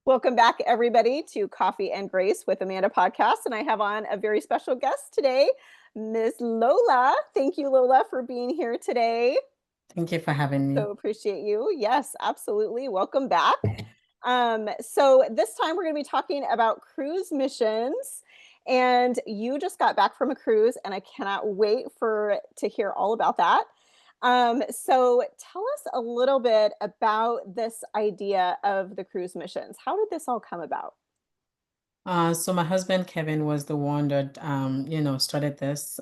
Welcome back, everybody, to Coffee and Grace with Amanda podcast. And I have on a very special guest today, Miss Lola. Thank you, Lola, for being here today. Thank you for having me. So appreciate you. Yes, absolutely. Welcome back. So this time we're going to be talking about cruise missions. And you just got back from a cruise, and I cannot wait to hear all about that. So tell us a little bit about this idea of the cruise missions. How did this all come about? So my husband Kevin was the one that started this.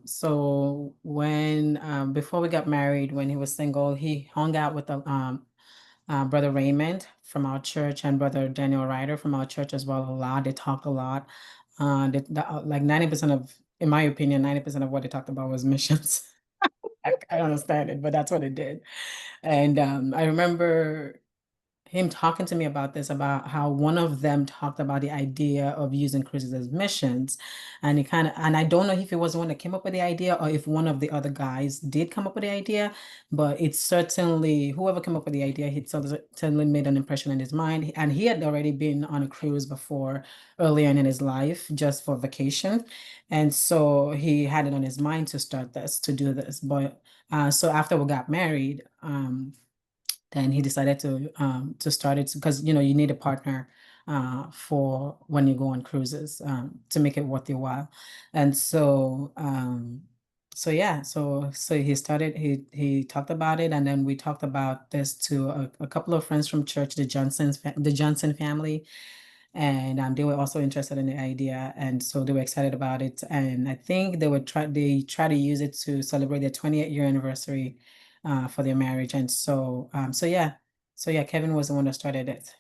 So when before we got married, when he was single, he hung out with brother Raymond from our church and brother Daniel Ryder from our church as well a lot. They talked a lot. Like 90% of, in my opinion, 90% of what they talked about was missions. I understand it, but that's what it did. And I remember him talking to me about this, about how one of them talked about the idea of using cruises as missions. And and I don't know if it was the one that came up with the idea or if one of the other guys did come up with the idea, but it's certainly whoever came up with the idea, he certainly made an impression in his mind. And he had already been on a cruise before earlier in his life, just for vacation. And so he had it on his mind to start this, to do this. But so after we got married, then he decided to start it because you need a partner for when you go on cruises to make it worth your while. And so yeah, so he talked about it, and then we talked about this to a couple of friends from church, the Johnson family, and they were also interested in the idea, and so they were excited about it. And I think they try to use it to celebrate their 28-year anniversary for their marriage. And so yeah, Kevin was the one that started it.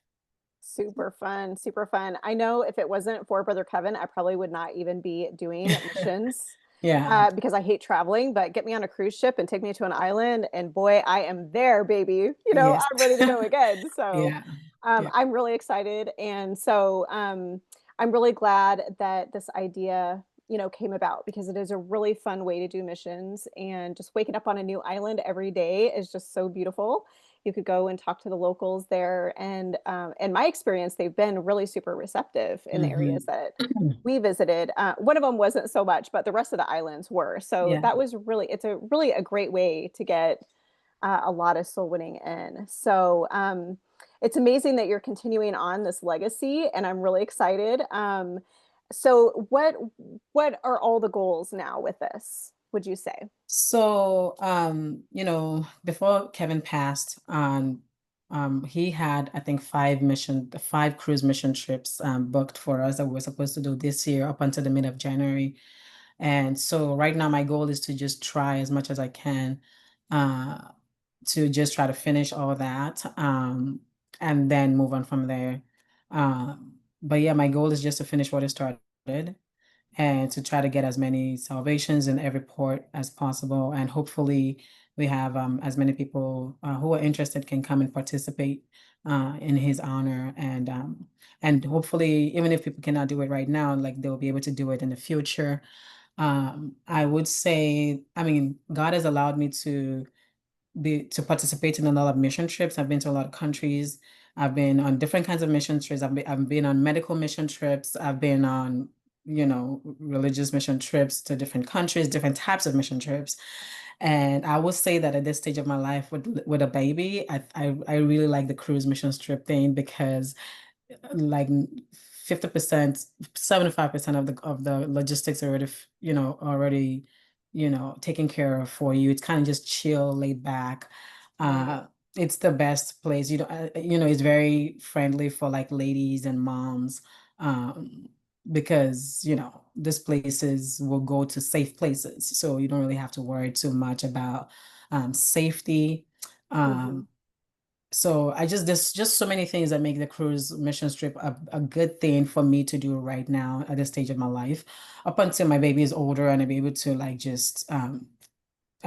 Super fun, super fun. I know if it wasn't for Brother Kevin, I probably would not even be doing missions Yeah, because I hate traveling. But get me on a cruise ship and take me to an island, and boy, I am there, baby. yes, I'm ready to go again. So yeah, yeah. I'm really excited. And so I'm really glad that this idea, came about because it is a really fun way to do missions. And just waking up on a new island every day is just so beautiful. You could go and talk to the locals there, and in my experience, they've been really super receptive in the Hmm. areas that we visited. One of them wasn't so much, but the rest of the islands were. So Yeah. that was it's a really a great way to get a lot of soul winning in. So it's amazing that you're continuing on this legacy, and I'm really excited. So what are all the goals now with this, would you say? So, before Kevin passed, he had, I think, five cruise mission trips booked for us that we were supposed to do this year up until the mid of January. And so right now my goal is to just try as much as I can uh, to just try to finish all that and then move on from there. But yeah, my goal is just to finish what I started and to try to get as many salvations in every port as possible. And hopefully, we have as many people who are interested can come and participate in his honor. And hopefully, even if people cannot do it right now, like they'll be able to do it in the future. I would say, I mean, God has allowed me to participate in a lot of mission trips. I've been to a lot of countries. I've been on different kinds of mission trips. I've been on medical mission trips. I've been on, religious mission trips to different countries, different types of mission trips. And I would say that at this stage of my life with a baby, I really like the cruise mission trip thing because like 50%, 75% of the logistics are already taken care of for you. It's kind of just chill, laid back. Right. It's the best place. It's very friendly for like ladies and moms. Because these places will go to safe places. So you don't really have to worry too much about safety. Hmm. Um, so there's just so many things that make the cruise mission trip a good thing for me to do right now at this stage of my life, up until my baby is older and I'm able to like just and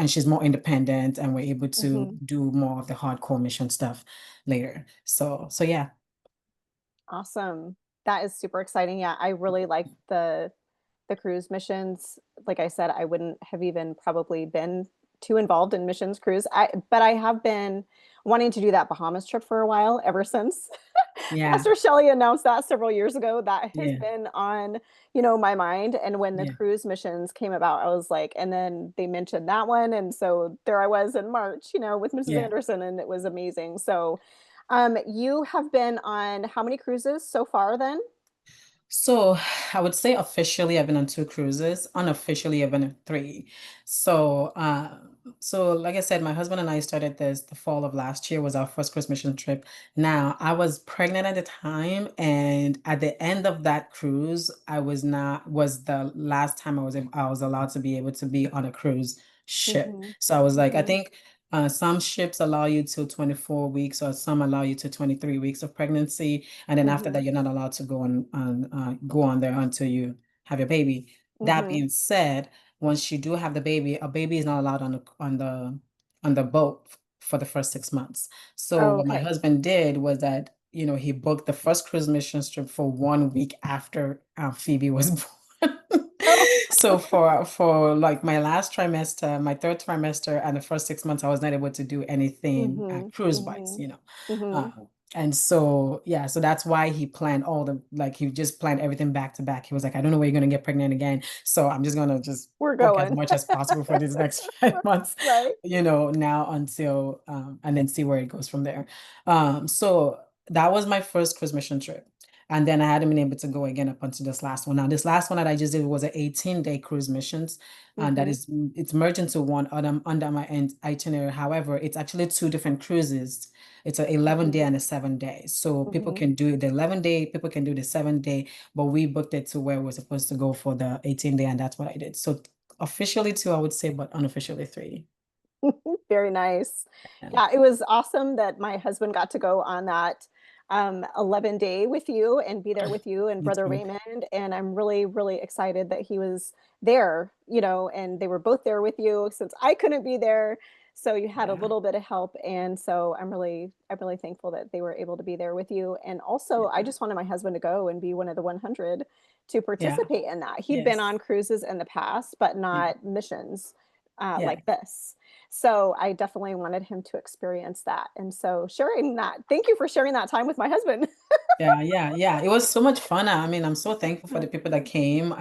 she's more independent and we're able to Hmm. do more of the hardcore mission stuff later. So yeah. Awesome. That is super exciting. Yeah, I really like the cruise missions. Like I said, I wouldn't have even probably been too involved in missions cruise. But I have been wanting to do that Bahamas trip for a while ever since. Yeah. Pastor Shelley announced that several years ago. That has Yeah. been on, my mind. And when the Yeah. cruise missions came about, I was like, and then they mentioned that one. And so there I was in March, with Mrs. Yeah. Anderson, and it was amazing. So you have been on how many cruises so far then? So I would say officially I've been on two cruises. Unofficially I've been on three. So so like I said, my husband and I started this the fall of last year was our first cruise mission trip. Now I was pregnant at the time, and at the end of that cruise, I was not was the last time I was allowed to be able to be on a cruise ship. Mm-hmm. So I was like, I Mm-hmm. think some ships allow you to 24 weeks or some allow you to 23 weeks of pregnancy. And then after Mm-hmm. that, you're not allowed to go on there until you have your baby. That Mm-hmm. being said, once you do have the baby, a baby is not allowed on the boat for the first 6 months. So Oh, what my okay. husband did was that, he booked the first cruise mission trip for 1 week after Phoebe was born. Oh. So for like my last trimester, my third trimester, and the first 6 months, I was not able to do anything Mm-hmm. cruise wise, Mm-hmm. Mm-hmm. uh, and so, yeah, so that's why he planned he just planned everything back to back. He was like, I don't know where you're going to get pregnant again. So I'm just going to just We're book as going. much as possible for these next 5 months, Right. now until, and then see where it goes from there. So that was my first cruise mission trip. And then I hadn't been able to go again up until this last one. Now, this last one that I just did was an 18-day cruise missions, and Mm-hmm. it's merged into one under my itinerary. However, it's actually two different cruises. It's an 11-day Mm-hmm. and a 7-day. So people Mm-hmm. can do the 11-day, people can do the 7-day, but we booked it to where we're supposed to go for the 18-day, and that's what I did. So officially two, I would say, but unofficially three. Very nice. Yeah. Yeah, it was awesome that my husband got to go on that 11-day with you and be there with you and Me Brother too. Raymond. And I'm really, really excited that he was there, and they were both there with you since I couldn't be there. So you had a Yeah. little bit of help. And so I'm really thankful that they were able to be there with you. And also, I Yeah. just wanted my husband to go and be one of the 100 to Yeah. participate in that. He'd been Yes. on cruises in the past, but Yeah. not missions Yeah. like this. So I definitely wanted him to experience that. And so sharing that, thank you for sharing that time with my husband. Yeah, yeah, yeah. It was so much fun. I mean, I'm so thankful for the people that came.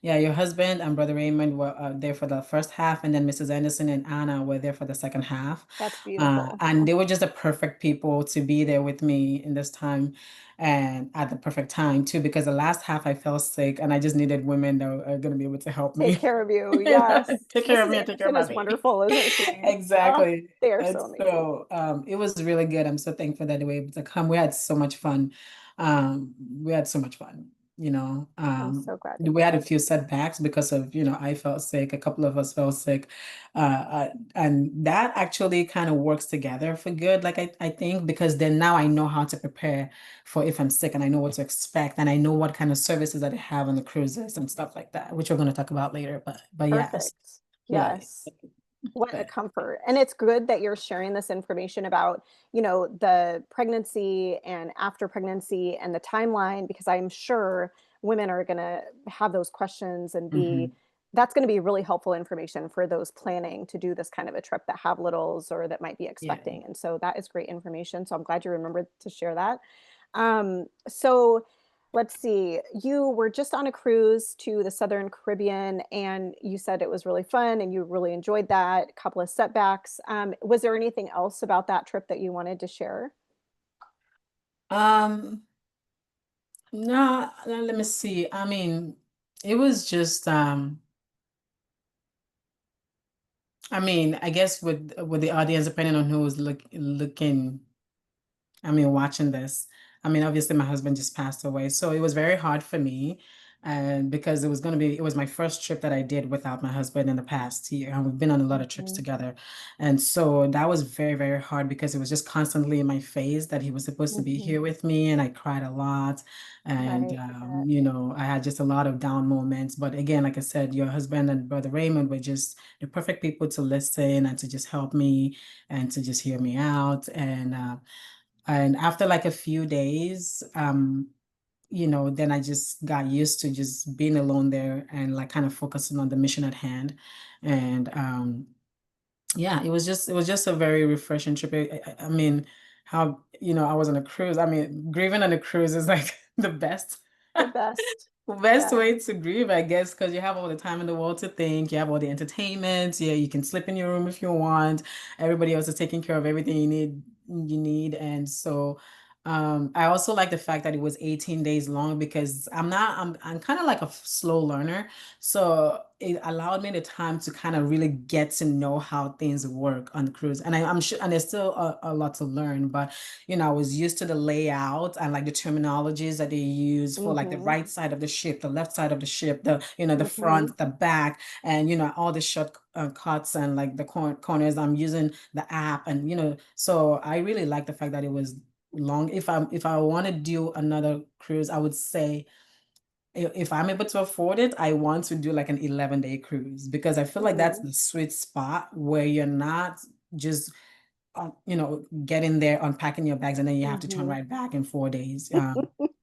Yeah, your husband and Brother Raymond were there for the first half, and then Mrs. Anderson and Anna were there for the second half. That's beautiful. And they were just the perfect people to be there with me in this time and at the perfect time too, because the last half I fell sick and I just needed women that are going to be able to help Take me. care of you. Yes. Take care of Mrs. me and take care of Anderson my is baby. wonderful, isn't she? Oh, Exactly. they are And so amazing. so it was really good. I'm so thankful that they were able to come. We had so much fun. We had so much fun, you know. I'm so glad to We hear had a it. few setbacks because of, I felt sick, a couple of us felt sick. And that actually kind of works together for good, like I think, because then now I know how to prepare for if I'm sick and I know what to expect and I know what kind of services that I have on the cruises and stuff like that, which we're going to talk about later. But yes, Perfect. like, Yes. What a but comfort. And it's good that you're sharing this information about, the pregnancy and after pregnancy and the timeline, because I'm sure women are going to have those questions and mhm, that's going to be really helpful information for those planning to do this kind of a trip that have littles or that might be yeah. expecting. And so that is great information. So I'm glad you remembered to share that. So let's see, you were just on a cruise to the Southern Caribbean and you said it was really fun and you really enjoyed that, a couple of setbacks. Was there anything else about that trip that you wanted to share? Um, no, no, let me see. I mean, it was just I mean, I guess with the audience, depending on who was looking, I mean, watching this, I mean, obviously my husband just passed away. So it was very hard for me. And because it was my first trip that I did without my husband in the past year. And we've been on a lot of trips Mhm. together. And so that was very, very hard because it was just constantly in my face that he was supposed to be here Mhm. with me. And I cried a lot. And, Right, I bet. I had just a lot of down moments. But again, like I said, your husband and Brother Raymond were just the perfect people to listen and to just help me and to just hear me out. And after like a few days, then I just got used to just being alone there and like kind of focusing on the mission at hand. And yeah, it was just a very refreshing trip. I mean, how, I was on a cruise. I mean, grieving on a cruise is like the best. The best. Best Yeah. way to grieve, I guess, because you have all the time in the world to think. You have all the entertainment. Yeah, you can sleep in your room if you want. Everybody else is taking care of everything you need. And so I also like the fact that it was 18 days long because I'm kind of like a slow learner. So it allowed me the time to kind of really get to know how things work on the cruise. And I'm sure, and there's still a lot to learn, but I was used to the layout and like the terminologies that they use for like the Mm-hmm. right side of the ship, the left side of the ship, the Mm-hmm. front, the back, and all the short cuts and like the corners. I'm using the app, and so I really like the fact that it was long. If I want to do another cruise, I would say if I'm able to afford it, I want to do like an 11-day cruise because I feel like that's Mm-hmm. the sweet spot where you're not just get in there, unpacking your bags, and then you have to turn Mm-hmm. right back in 4 days.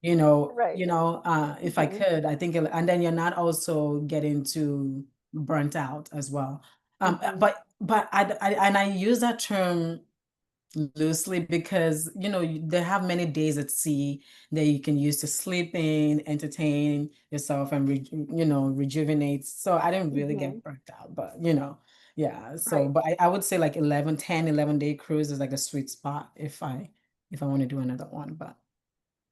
Right. If I Mm-hmm. could, I think, and then you're not also getting too burnt out as well. Mm-hmm. But and I use that term loosely because they have many days at sea that you can use to sleep in, entertain yourself, and rejuvenate. So I didn't really Mm-hmm. get burnt out, but yeah. So Right. but I would say like 11-day cruise is like a sweet spot if I want to do another one, but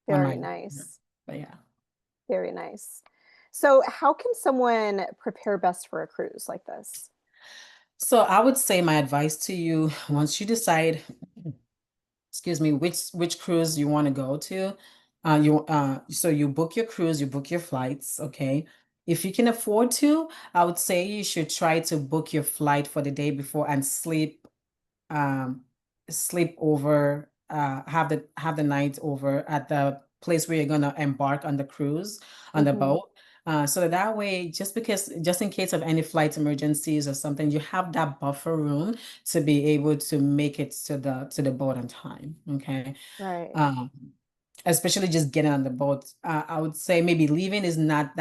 on Very my yeah. nice. But yeah. Very nice. So, how can someone prepare best for a cruise like this? So I would say my advice to you, once you decide, excuse me, which cruise you want to go to. So you book your cruise, you book your flights, okay? If you can afford to, I would say you should try to book your flight for the day before and um sleep over, have the night over at the place where you're gonna embark on the cruise, on the Mm-hmm. boat. So that way, just in case of any flight emergencies or something, you have that buffer room to be able to make it to the boat on time. Okay. Right. Um, Especially just getting on the boat. I would say maybe leaving is not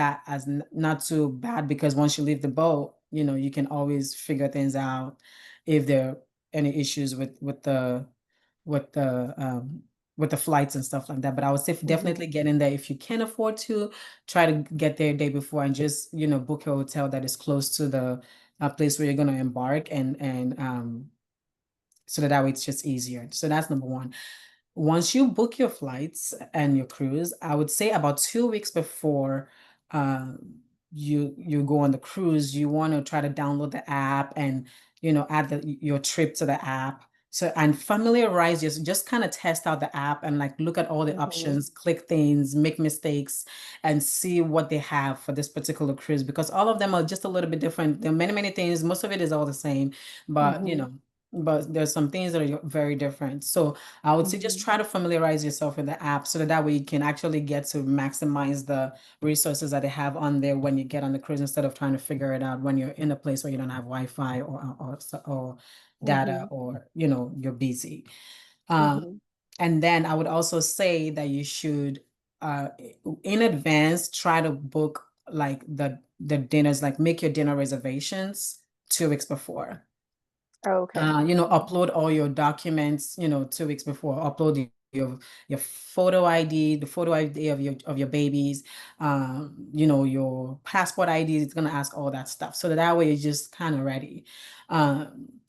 too bad because once you leave the boat, you can always figure things out if there are any issues with the um with the flights and stuff like that. But I would say Mm-hmm. definitely get in there if you can afford to. Try to get there a day before and just book a hotel that is close to the place where you're going to embark, and so that way it's just easier. So that's number one. Once you book your flights and your cruise, I would say about 2 weeks before you go on the cruise, you want to try to download the app and add your trip to the app. So and familiarize, just kind of test out the app and like look at all the Mm-hmm. options, click things, make mistakes, and see what they have for this particular cruise because all of them are just a little bit different. There are many, many things. Most of it is all the same, but Mm-hmm. there's some things that are very different. So I would say just Mm-hmm. try to familiarize yourself with the app so that way you can actually get to maximize the resources that they have on there when you get on the cruise instead of trying to figure it out when you're in a place where you don't have Wi-Fi or data Mm-hmm. or you're busy. Um, Mm-hmm. and then I would also say that you should uh in advance try to book like the dinners, like make your dinner reservations 2 weeks before. Okay. Mm-hmm. Upload all your documents, 2 weeks before. Upload your photo ID, the photo ID of your babies, your passport ID. It's gonna ask all that stuff, so that way you're just kind of ready. Um,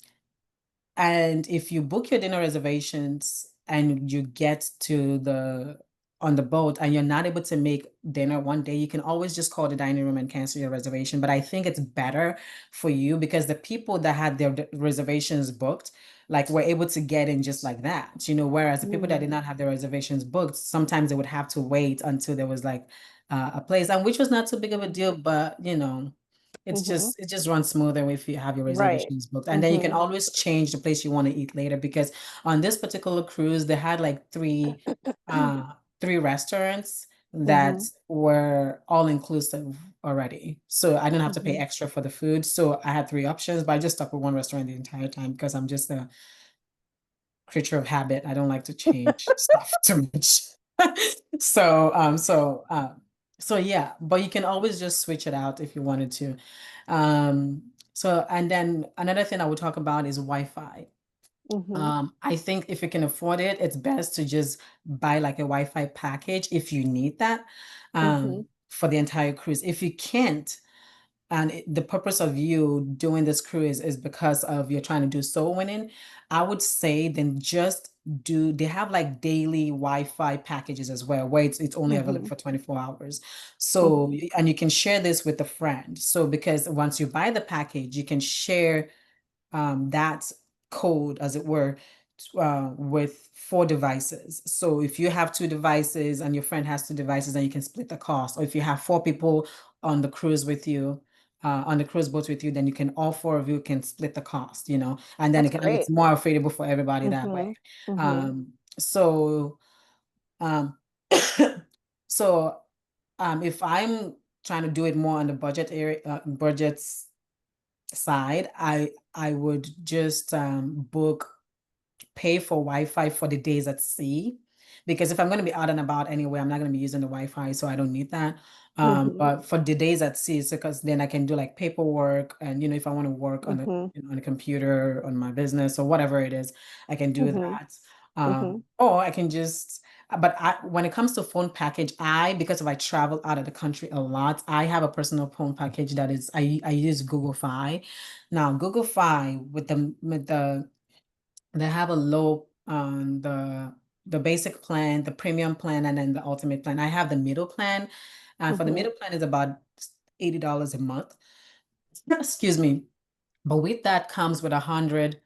and if you book your dinner reservations and you get to the on the boat and you're not able to make dinner one day, you can always just call the dining room and cancel your reservation. But I think it's better for you because the people that had their reservations booked, like were able to get in just like that, whereas the people that did Mm-hmm. not have their reservations booked, sometimes they would have to wait until there was like a place, and which was not too big of a deal, but it's Mm-hmm. just it just runs smoother if you have your Right. reservations booked. And then you can Mm-hmm. always change the place you want to eat later because on this particular cruise, they had like three restaurants that Mm-hmm. were all inclusive already. So I didn't have to pay Mm-hmm. extra for the food. So I had three options, but I just stuck with one restaurant the entire time because I'm just a creature of habit. I don't like to change stuff too much. So, so yeah, but you can always just switch it out if you wanted to. And then another thing I would talk about is Wi-Fi. Mhm. I think if you can afford it, it's best to just buy like a Wi-Fi package if you need that Mhm. for the entire cruise. If you can't, and the purpose of you doing this cruise is because of you're trying to do soul winning, I would say then just do, they have like daily Wi-Fi packages as well, where it's only available Mhm. for 24 hours. So, Mhm. and you can share this with a friend. So, because once you buy the package, you can share that code, as it were, with 4 devices. So if you have 2 devices and your friend has 2 devices, then you can split the cost. Or if you have 4 people on the cruise with you, on the cruise boat with you, then you can, all 4 of you can split the cost, and then That's it's great. more affordable for everybody that way. Mhm. Mhm. Um, so, um, so, if I'm trying to do it more on the budget area, budgets side, I would just book, pay for Wi-Fi for the days at sea. Because if I'm going to be out and about anyway, I'm not going to be using the Wi-Fi, so I don't need that. Mhm. But for the days at sea, so because then I can do like paperwork, and if I want to work on Mhm. on a computer on my business or whatever it is, I can do Mhm. that. Mhm. Or I can just, but when it comes to phone package, because if I travel out of the country a lot, I have a personal phone package that is, I use Google Fi. Now, Google Fi they have a low on the basic plan, the premium plan, and then the ultimate plan. I have the middle plan. For the Mhm. middle plan is about $80 a month. Excuse me. But with that comes with 100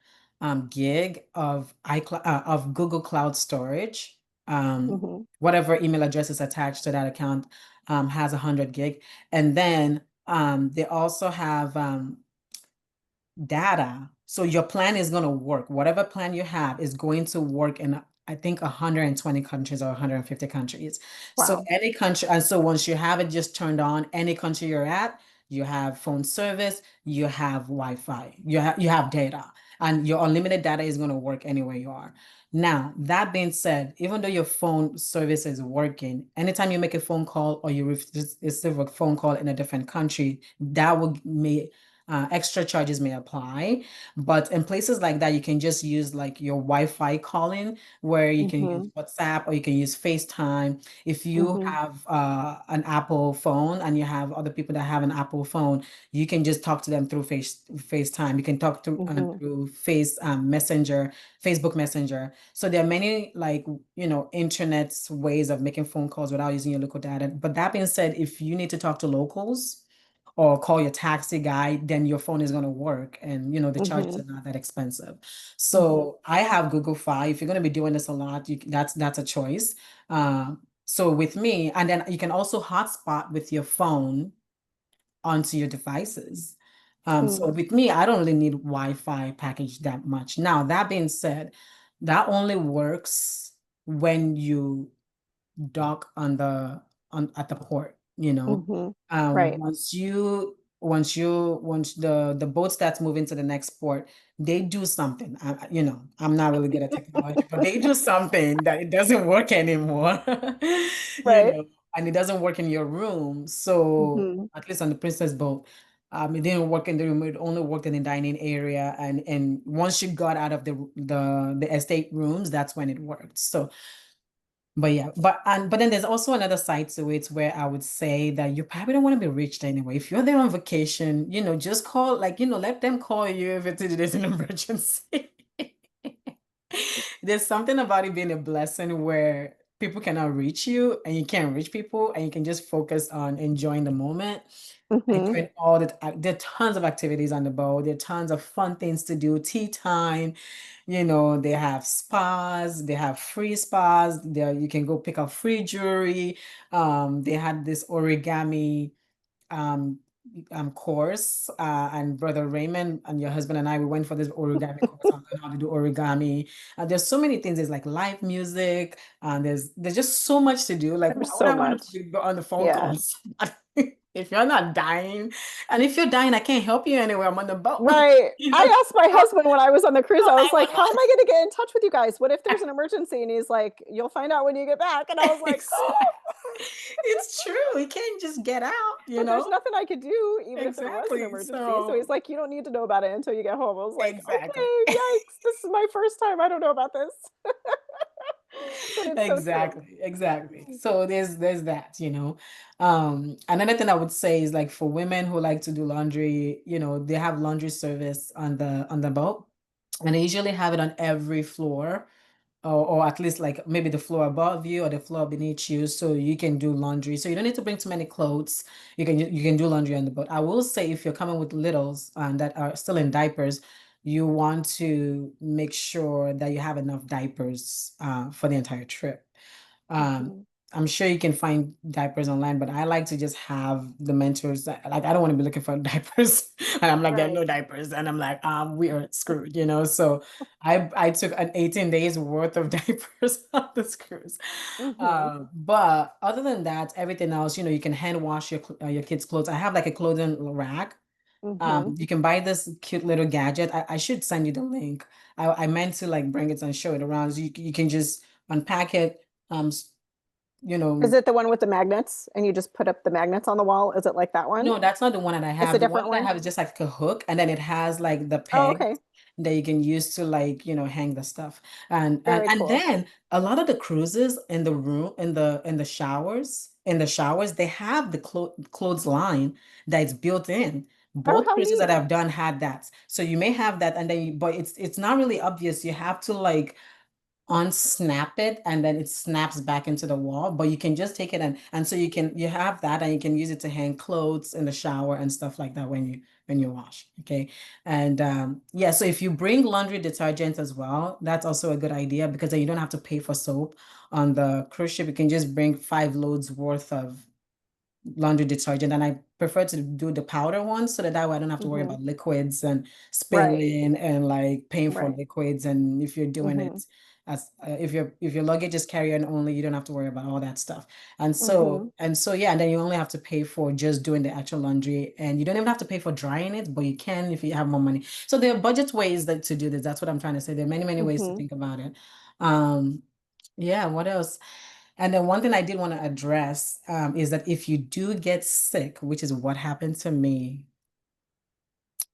gig of iCloud, of Google Cloud storage. Mhm. Whatever email address is attached to that account has 100 gig. And then they also have data. So your plan is going to work. Whatever plan you have is going to work in, I think, 120 countries or 150 countries. So Wow. any country, and so once you have it just turned on, any country you're at, you have phone service, you have Wi-Fi, you have data, and your unlimited data is going to work anywhere you are. Now, that being said, even though your phone service is working, anytime you make a phone call or you receive a phone call in a different country, that will may extra charges may apply. But in places like that, you can just use like your Wi-Fi calling, where you can use Mhm. WhatsApp or you can use FaceTime. If you Mhm. have an Apple phone and you have other people that have an Apple phone, you can just talk to them through FaceTime. You can talk Mhm. through Messenger, Facebook Messenger. So there are many, like, internet ways of making phone calls without using your local data. But that being said, if you need to talk to locals or call your taxi guy, then your phone is going to work, and the charges Mhm. are not that expensive. Mhm. So I have Google Fi. If you're going to be doing this a lot, that's a choice. So with me, and then you can also hotspot with your phone onto your devices. So Mm. with me, I don't really need Wi-Fi package that much. Now, that being said, that only works when you dock on at the port, Mhm. Right. once the boat starts moving to the next port, they do something. I'm not really good at technology, but they do something that it doesn't work anymore. you Right. know and it doesn't work in your room. So Mhm. at least on the Princess boat, it didn't work in the room. It only worked in the dining area, and once you got out of the estate rooms, that's when it worked. So, but yeah, but then there's also another side to it, where I would say that you probably don't want to be reached anyway. If you're there on vacation, just call, like, let them call you if there's an emergency. There's something about it being a blessing where people cannot reach you and you can't reach people, and you can just focus on enjoying the moment. Mhm. Enjoying there are tons of activities on the boat. There are tons of fun things to do. Tea time, they have spas, they have free spas. There you can go pick up free jewelry. They had this origami um course, and brother Raymond and your husband and I, we went for this origami course on learn how to do origami. There's so many things. There's like live music, and there's just so much to do. Like, There's why would so I want to much. be on the phone Yeah. calls if you're not dying? And if you're dying, I can't help you anywhere. I'm on the boat. Right. I asked my Call husband when I was on the cruise, I was like, how am 911. I going to get in touch with you guys? What if there's an emergency? And he's like, you'll find out when you get back. And I was like, Exactly. It's true. He can't just get out, you But there's know? nothing I could do, even if there was an Exactly. emergency. So he's So like, "You don't need to know about it until you get home." I was like, exactly. "Okay, yikes, this is my first time. I don't know about this." But it's so true. Exactly, exactly. So there's that, you know. Another thing I would say is like for women who like to do laundry, you know, they have laundry service on the boat, and they usually have it on every floor, or at least like maybe the floor above you or the floor beneath you, so you can do laundry. So you don't need to bring too many clothes. You can do laundry on the boat. I will say if you're coming with littles that are still in diapers, you want to make sure that you have enough diapers for the entire trip. Um, Mhm. I'm sure you can find diapers online, but I like to just have the mentors like I don't want to be looking for diapers. And I'm like, there are no Right. diapers. And I'm like, we are screwed, you know. So I took an 18 days worth of diapers on this cruise. Mhm. But other than that, everything else, you know, you can hand wash your kids' clothes. I have like a clothing rack. Mhm. You can buy this cute little gadget. I should send you the link. I meant to like bring it and show it around. So you can just unpack it. You Is know, it the one with the magnets and you just put up the magnets on the wall? Is it like that one? no, that's not the one that I It's have. a The one different that I one? have is just like a hook, and then it has like the Oh, peg okay. that you can use to like, you know, hang the stuff. Very And cool. then a lot of the cruises in the room in the showers, they have the clothes line that's built in. Oh, Both how cruises that neat. I've done had that. So you may have that, and then but it's not really obvious. You have to like unsnap it and then it snaps back into the wall, but you can just take it and so you have that and you can use it to hang clothes in the shower and stuff like that when you wash. Okay. And yeah, so if you bring laundry detergent as well, that's also a good idea because then you don't have to pay for soap on the cruise ship. You can just bring 5 loads worth of laundry detergent, and I prefer to do the powder ones so that way I don't have to worry Mhm. about liquids and Right. spilling and like paying for Right. liquids. And if you're doing Mhm. it as if your luggage is carry-on only, you don't have to worry about all that stuff. Mhm. And so yeah, and then you only have to pay for just doing the actual laundry, and you don't even have to pay for drying it, but you can if you have more money. So there are budget ways that to do this. That's what I'm trying to say. There are many ways to Mhm. think about it. Um, yeah, what else? And then one thing I did want to address is that if you do get sick, which is what happened to me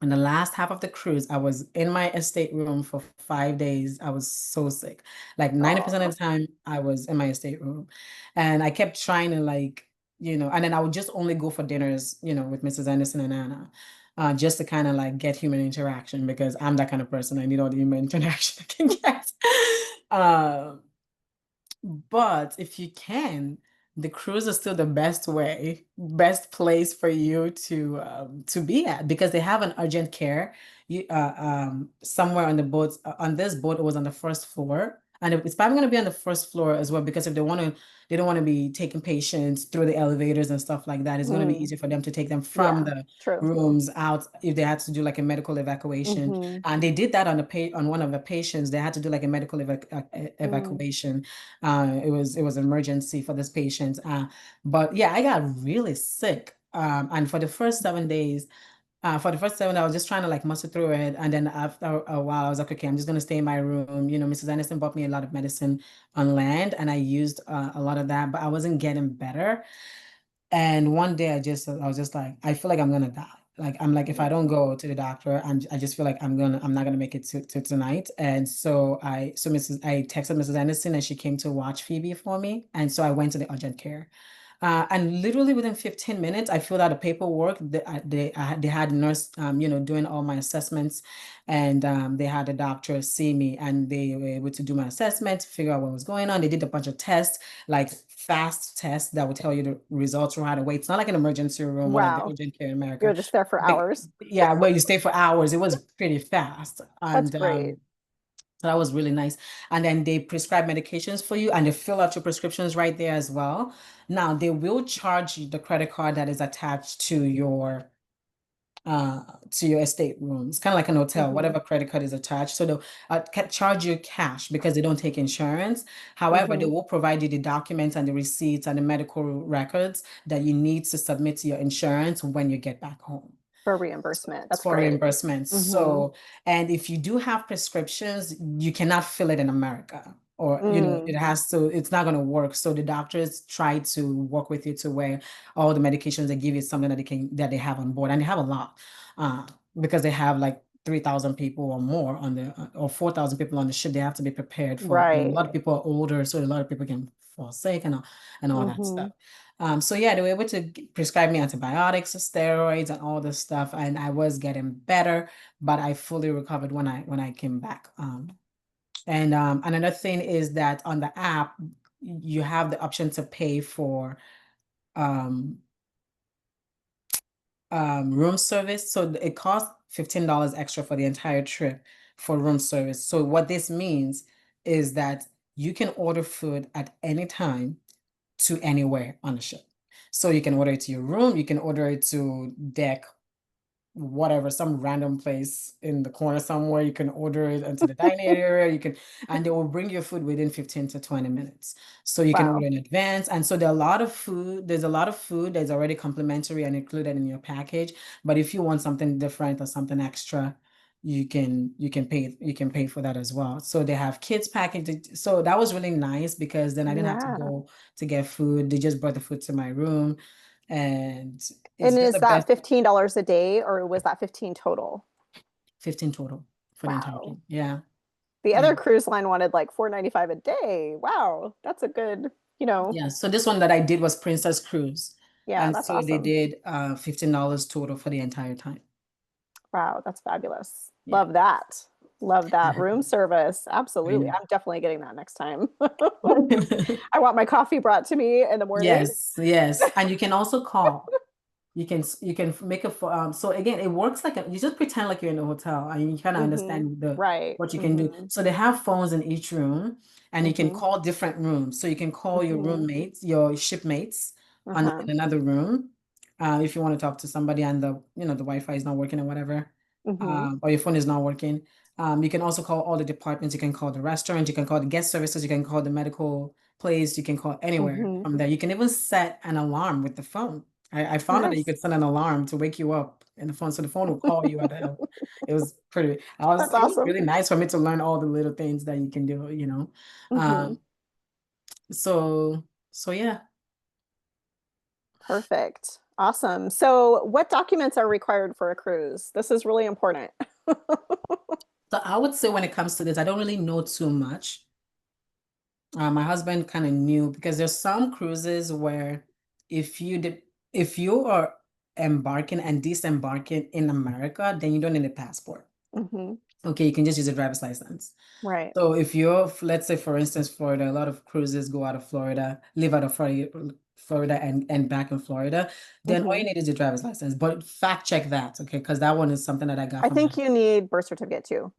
in the last half of the cruise, I was in my estate room for 5 days. I was so sick. Like 90% of Oh. the time, I was in my estate room. And I kept trying to like, you know, and then I would just only go for dinners, you know, with Mrs. Anderson and Anna, just to kind of like get human interaction because I'm that kind of person. I need all the human interaction I can get. Um, but if you can, the cruise is still the best place for you to be at because they have an urgent care. Somewhere on the boat on this boat it was on the first floor, and it's probably going to be on the first floor as well because if they don't want to be taking patients through the elevators and stuff like that. It's going to be Mm. easier for them to take them from Yeah. the True. rooms out if they had to do like a medical evacuation. Mhm. And they did that on on one of the patients. They had to do like a medical Mm. evacuation. It was an emergency for this patient. But yeah, I got really sick. And for the first 7 days, for the first 7, I was just trying to like muscle through it. And then after a while, I was like, okay, I'm just gonna stay in my room. You know, Mrs. Anderson bought me a lot of medicine on land, and I used a lot of that, but I wasn't getting better. And one day I was just like, I feel like I'm gonna die. Like I'm like, if I don't Mm. go to the doctor, I just feel like I'm not gonna make it to tonight. And so I texted Mrs. Anderson and she came to watch Phoebe for me. And so I went to the urgent care. And literally within 15 minutes, I filled out the paperwork. They had a nurse, you know, doing all my assessments, and they had a doctor see me, and they were able to do my assessment, figure out what was going on. They did a bunch of tests, like fast tests that would tell you the results right away. It's not like an emergency room or like the Wow. urgent care in America. You're just there for hours. Yeah, where you stay for hours. It was pretty fast, That's and great. so that was really nice. And then they prescribe medications for you and they fill out your prescriptions right there as well. Now they will charge you the credit card that is attached uh to your estate room. It's kind of like an hotel, Mhm. whatever credit card is attached. So they'll charge you cash because they don't take insurance. However, they Mhm. will provide you the documents and the receipts and the medical records that you need to submit to your insurance when you get back home. For So reimbursement. it's That's for great. reimbursement. Mhm. So, and if you do have prescriptions, you cannot fill it in America. or it Mm, has to, it's not going to work. So the doctors try to work with you to where all the medications they give you is something that they have on board, and they have a lot, uh, because they have like 3,000 people or more on the or 4,000 people on the ship. They have to be prepared for, and a right. lot of people are older, so a lot of people can fall sick and all that Mm-hmm. stuff. So yeah, they were able to prescribe me antibiotics, steroids, and all this stuff, and I was getting better, but I fully recovered when I came back. And another thing is that on the app, you have the option to pay for um, room service. So it costs $15 extra for the entire trip for room service. So what this means is that you can order food at any time to anywhere on the ship. So you can order it to your room, you can order it to deck whatever, some random place in the corner somewhere. You can order it into the dining area. You can, and they will bring your food within 15 to 20 minutes. So you can order Wow. in advance. And so there are a lot of food, there's a lot of food that's already complimentary and included in your package. But if you want something different or something extra, you can pay for that as well. So they have kids package. So that was really nice because then I didn't have to Yeah. go to get food. They just brought the food to my room, and it's And just is the that best. $15 a day or was that 15 total? 15 total for the entire Wow. game. Yeah. The Yeah. other cruise line wanted like 4.95 a day. Wow. That's a good, Yeah. So this one that I did was Princess Cruise. yeah, And that's so they awesome. did $15 total for the entire time. Wow, that's fabulous. Yeah. Love that. Love that. Room service. I Absolutely. know. I'm definitely getting that next time. I want my coffee brought to me in the morning. Yes, yes. And you can also call. You can make a so again, it works like you just pretend like you're in a hotel and you kind of Hmm. understand the Right. what you can do. Hmm. So they have phones in each room, and you can Hmm. call different rooms. So you can call your Hmm. roommates, your shipmates in Uh-huh. another room. If you want to talk to somebody and the Wi-Fi is not working or whatever, Hmm. or your phone is not working. You can also call all the departments. You can call the restaurant. You can call the guest services. You can call the medical place. You can call anywhere Hmm. from there. You can even set an alarm with the phone. I found out that you Nice. could set an alarm to wake you up in the phone, so the phone will call you at the. It was pretty. That's It was awesome. really nice for me to learn all the little things that you can do. Hmm. Um. So yeah. Perfect. Awesome. So, what documents are required for a cruise? This is really important. So I would say when it comes to this, I don't really know too much. My husband kind of knew because there's some cruises where if you are embarking and disembarking in America, then you don't need a passport. Hmm. Okay, you can just use a driver's license. Right. So if you're, let's say, for instance, Florida, a lot of cruises go out of Florida, live out of Florida and back in Florida, then all you Hmm. need is a driver's license. But fact check that, okay? Because that one is something that I got I from think my, you need birth certificate too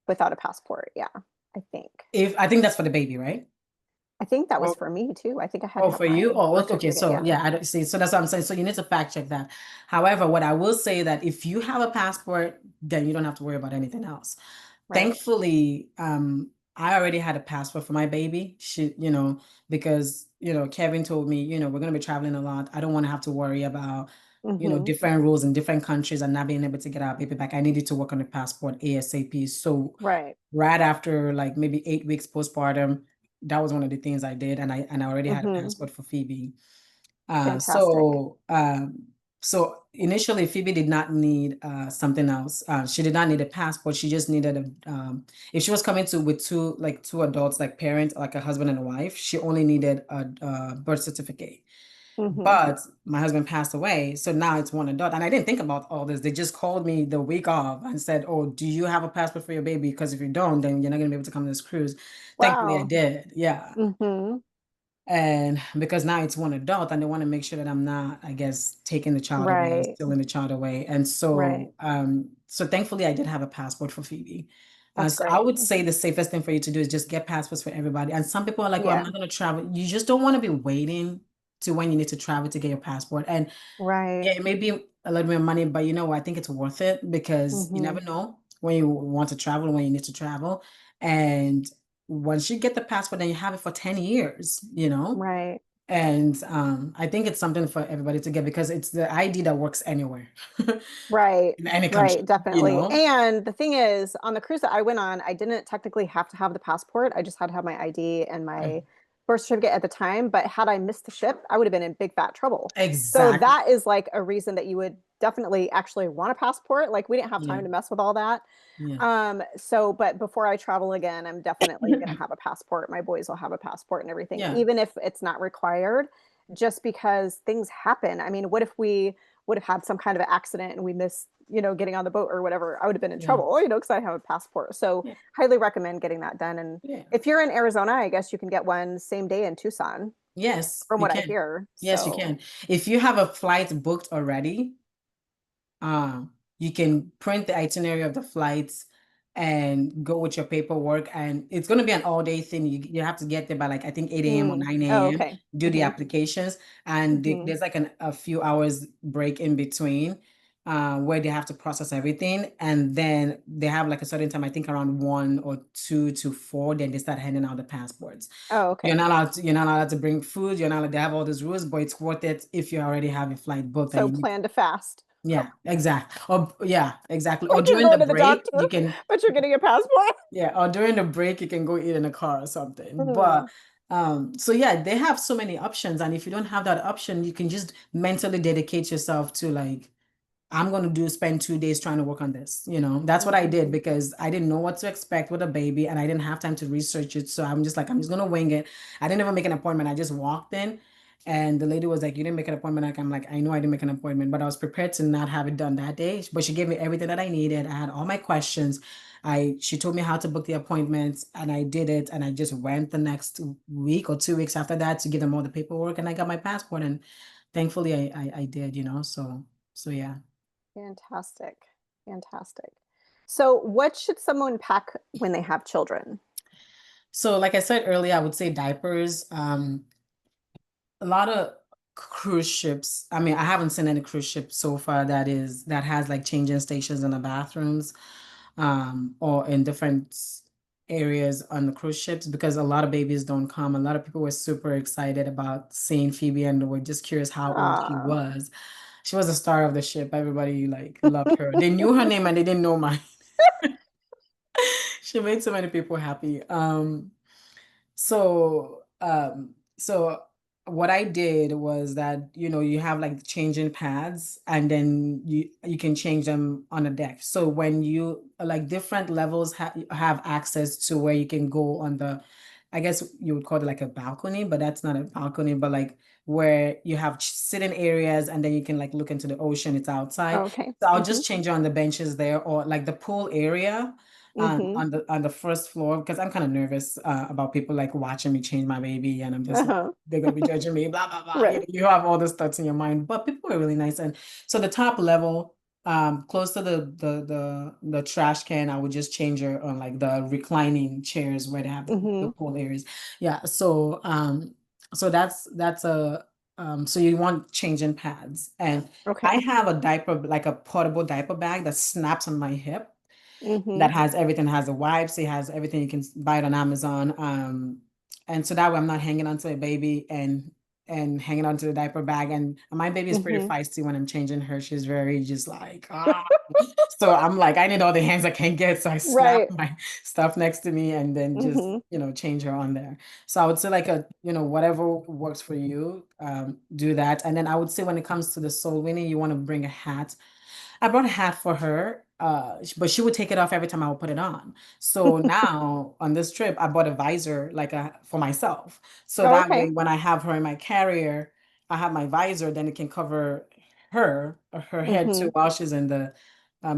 without a passport. Yeah, I think. if I think that's for the baby, right? I think that was Or for me too. I think I had to Oh, have for you? my Oh, birth okay. certificate. So Yeah. yeah, I don't see. So that's what I'm saying. So you need to fact check that. However, what I will say that if you have a passport, then you don't have to worry about anything else. Right. Thankfully, I already had a passport for my baby. Because Kevin told me, we're gonna be traveling a lot. I don't want to have to worry about, Hmm. different rules in different countries and not being able to get our baby back. I needed to work on the passport ASAP. So Right. right after like maybe 8 weeks postpartum, that was one of the things I did, and I already had a Hmm. passport for Phoebe. Uh, Fantastic. so um, so initially Phoebe did not need something else. She did not need a passport. She just needed if she was coming to with two adults, like parents, like a husband and a wife, she only needed a birth certificate. Hmm. But my husband passed away, so now it's one adult. And I didn't think about all this. They just called me the week off and said, "Oh, do you have a passport for your baby? Because if you don't, then you're not gonna be able to come to this cruise." Thankfully, I Wow. did. Yeah. Hmm. And because now it's one adult and they want to make sure that I'm not, I guess, taking the child away or Right. stealing the child away. And Right. so thankfully I did have a passport for Phoebe. That's So I great. would say the safest thing for you to do is just get passports for everybody. And some people are like, well, I'm Yeah. not going to travel. You just don't want to be waiting to when you need to travel to get your passport. And Right. yeah, it may be a little bit of money, but I think it's worth it because you Hmm. never know when you want to travel, when you need to travel. And once you get the passport, then you have it for 10 years. Right. And I think it's something for everybody to get because it's the ID that works anywhere Right, in any country, right, definitely. you know? And the thing is, on the cruise that I went on, I didn't technically have to have the passport. I just had to have my ID and my birth certificate at the time. But had I missed the ship, I would have been in big fat trouble. So Exactly. that is like a reason that you would definitely actually want a passport. Like we didn't have Yeah. time to mess with all that. Yeah. But before I travel again, I'm definitely gonna have a passport. My boys will have a passport and everything, Yeah. even if it's not required, just because things happen. I mean, what if we would have had some kind of accident and we missed, getting on the boat or whatever? I would have been in Yeah. trouble, because I have a passport. So Yeah. highly recommend getting that done. And Yeah. if you're in Arizona, I guess you can get one same day in Tucson, Yes, from you what I can. hear. Yes, you So, can. If you have a flight booked already, Uh, you can print the itinerary of the flights and go with your paperwork. And it's going to be an all-day thing. You have to get there by like, I think 8 a.m. or 9 oh, a.m., okay. do the applications. And Hmm. there's like a few hours break in between where they have to process everything. And then they have like a certain time, I think around 1 or 2 to 4, then they start handing out the passports. Oh, okay. You're not allowed to bring food. You're not allowed to have all those rules, but it's worth it if you already have a flight booked and So you need. plan to fast. Yeah, exactly. Or yeah, exactly. Or Like you're during the going to the break, doctor, you can, but you're getting a passport. yeah, or during the break, you can go eat in a car or something. But Mm. so yeah, they have so many options. And if you don't have that option, you can just mentally dedicate yourself to like, I'm going to spend 2 days trying to work on this. That's what I did Mhm. because I didn't know what to expect with a baby and I didn't have time to research it. So I'm just going to wing it. I didn't even make an appointment. I just walked in and the lady was like, you didn't make an appointment. Like, I'm like, I know I didn't make an appointment, but I was prepared to not have it done that day. But she gave me everything that I needed. I had all my questions. She told me how to book the appointments and I did it. And I just went the next week or 2 weeks after that to give them all the paperwork and I got my passport. And thankfully I did, so yeah. Fantastic. Fantastic. So, what should someone pack when they have children? So, like I said earlier, I would say diapers. A lot of cruise ships. I mean, I haven't seen any cruise ship so far that has like changing stations in the bathrooms, or in different areas on the cruise ships because a lot of babies don't come. A lot of people were super excited about seeing Phoebe and were just curious how old she Ah, was. She was the star of the ship. Everybody like loved her. They knew her name and they didn't know mine. She made so many people happy. So what I did was that, you have like the changing pads and then you can change them on a deck. So when you like different levels have access to where you can go on the, I guess you would call it like a balcony, but that's not a balcony, but like where you have sitting areas and then you can like look into the ocean, it's outside. okay. So I'll Mm-hmm. just change it on the benches there or like the pool area Mm-hmm. on the first floor because I'm kind of nervous about people like watching me change my baby and I'm just like Uh-huh. they're gonna be judging me, blah blah blah. Right. You have all these thoughts in your mind, but people were really nice. And so the top level, close to the trash can, I would just change her on like the reclining chairs where they have the Mm-hmm. pool areas. Yeah, so that's a so you want changing pads and I Okay. have a diaper like a portable diaper bag that snaps on my hip Mm-hmm. that has everything, has the wipes, it has everything. You can buy it on Amazon. And so that way I'm not hanging onto a baby and hanging onto the diaper bag. And my baby is pretty Mm-hmm. feisty when I'm changing her. She's very just like, ah. So I'm like, I need all the hands I can get. So I snap Right. my stuff next to me and then just, Mm-hmm. change her on there. So I would say like whatever works for you, do that. And then I would say when it comes to the soul winning, you want to bring a hat. I brought a hat for her, but she would take it off every time I would put it on. So now on this trip, I bought a visor like for myself. So Oh, that way, okay. when I have her in my carrier, I have my visor, then it can cover her head too Mm-hmm. while she's in the,